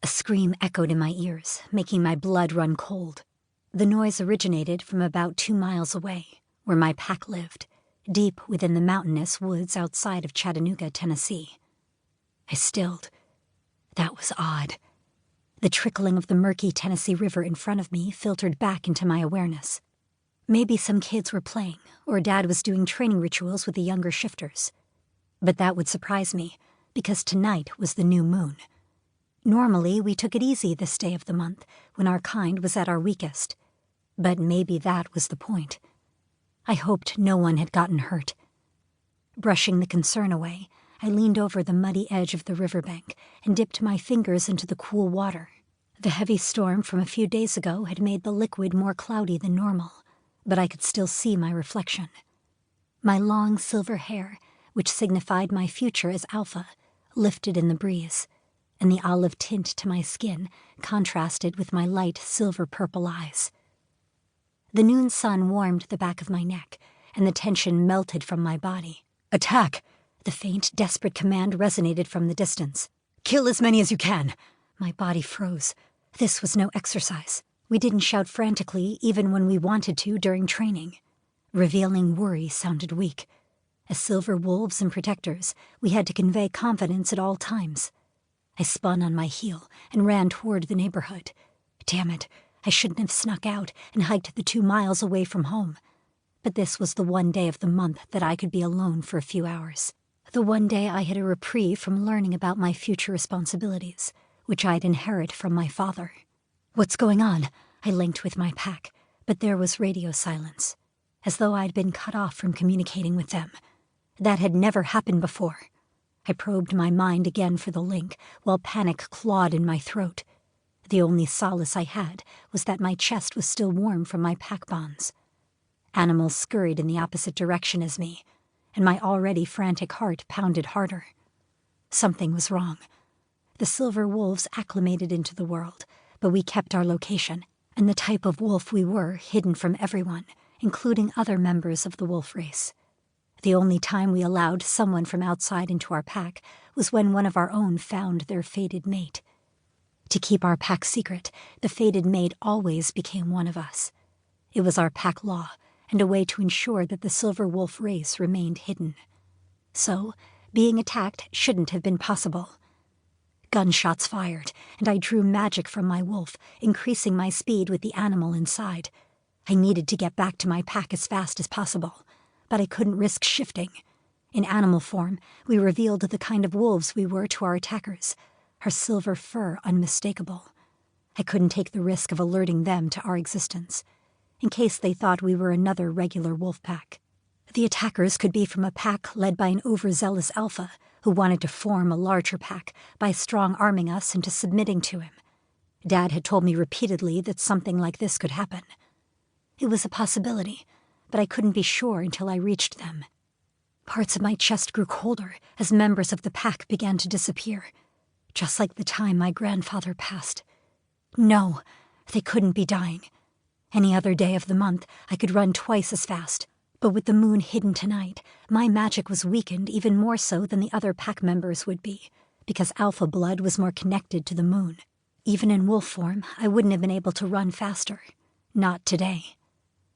A scream echoed in my ears, making my blood run cold. The noise originated from about 2 miles away, where my pack lived, deep within the mountainous woods outside of Chattanooga, Tennessee. I stilled. That was odd. The trickling of the murky Tennessee River in front of me filtered back into my awareness. Maybe some kids were playing, or Dad was doing training rituals with the younger shifters. But that would surprise me, because tonight was the new moon. Normally, we took it easy this day of the month, when our kind was at our weakest. But maybe that was the point. I hoped no one had gotten hurt. Brushing the concern away, I leaned over the muddy edge of the riverbank and dipped my fingers into the cool water. The heavy storm from a few days ago had made the liquid more cloudy than normal, but I could still see my reflection. My long silver hair, which signified my future as Alpha, lifted in the breeze, and the olive tint to my skin contrasted with my light silver-purple eyes. The noon sun warmed the back of my neck, and the tension melted from my body. "Attack!" The faint, desperate command resonated from the distance. "Kill as many as you can!" My body froze. This was no exercise. We didn't shout frantically even when we wanted to during training. Revealing worry sounded weak. As silver wolves and protectors, we had to convey confidence at all times. I spun on my heel and ran toward the neighborhood. Damn it, I shouldn't have snuck out and hiked the 2 miles away from home. But this was the one day of the month that I could be alone for a few hours. The one day I had a reprieve from learning about my future responsibilities, which I'd inherit from my father. "What's going on?" I linked with my pack, but there was radio silence, as though I'd been cut off from communicating with them. That had never happened before. I probed my mind again for the link, while panic clawed in my throat. The only solace I had was that my chest was still warm from my pack bonds. Animals scurried in the opposite direction as me, and my already frantic heart pounded harder. Something was wrong. The silver wolves acclimated into the world, but we kept our location, and the type of wolf we were hidden from everyone, including other members of the wolf race. The only time we allowed someone from outside into our pack was when one of our own found their fated mate. To keep our pack secret, the fated mate always became one of us. It was our pack law, and a way to ensure that the silver wolf race remained hidden. So, being attacked shouldn't have been possible. Gunshots fired, and I drew magic from my wolf, increasing my speed with the animal inside. I needed to get back to my pack as fast as possible, but I couldn't risk shifting. In animal form, we revealed the kind of wolves we were to our attackers, our silver fur unmistakable. I couldn't take the risk of alerting them to our existence, in case they thought we were another regular wolf pack. The attackers could be from a pack led by an overzealous alpha who wanted to form a larger pack by strong-arming us into submitting to him. Dad had told me repeatedly that something like this could happen. It was a possibility, but I couldn't be sure until I reached them. Parts of my chest grew colder as members of the pack began to disappear, just like the time my grandfather passed. No, they couldn't be dying. Any other day of the month, I could run twice as fast, but with the moon hidden tonight, my magic was weakened even more so than the other pack members would be, because alpha blood was more connected to the moon. Even in wolf form, I wouldn't have been able to run faster. Not today.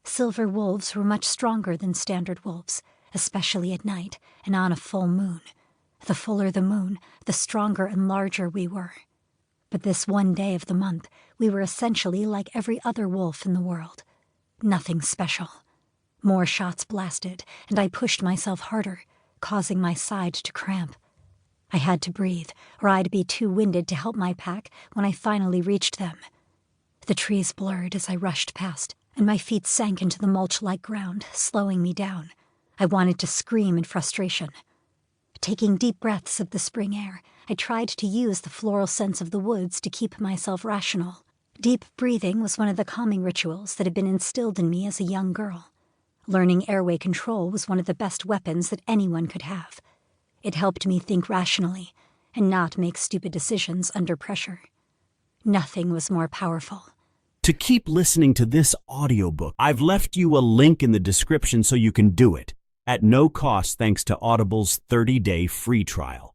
Silver wolves were much stronger than standard wolves, especially at night and on a full moon. The fuller the moon, the stronger and larger we were. But this one day of the month, we were essentially like every other wolf in the world. Nothing special. More shots blasted, and I pushed myself harder, causing my side to cramp. I had to breathe, or I'd be too winded to help my pack when I finally reached them. The trees blurred as I rushed past, and my feet sank into the mulch-like ground, slowing me down. I wanted to scream in frustration. Taking deep breaths of the spring air, I tried to use the floral scents of the woods to keep myself rational. Deep breathing was one of the calming rituals that had been instilled in me as a young girl. Learning airway control was one of the best weapons that anyone could have. It helped me think rationally and not make stupid decisions under pressure. Nothing was more powerful. To keep listening to this audiobook, I've left you a link in the description so you can do it, at no cost thanks to Audible's 30-day free trial.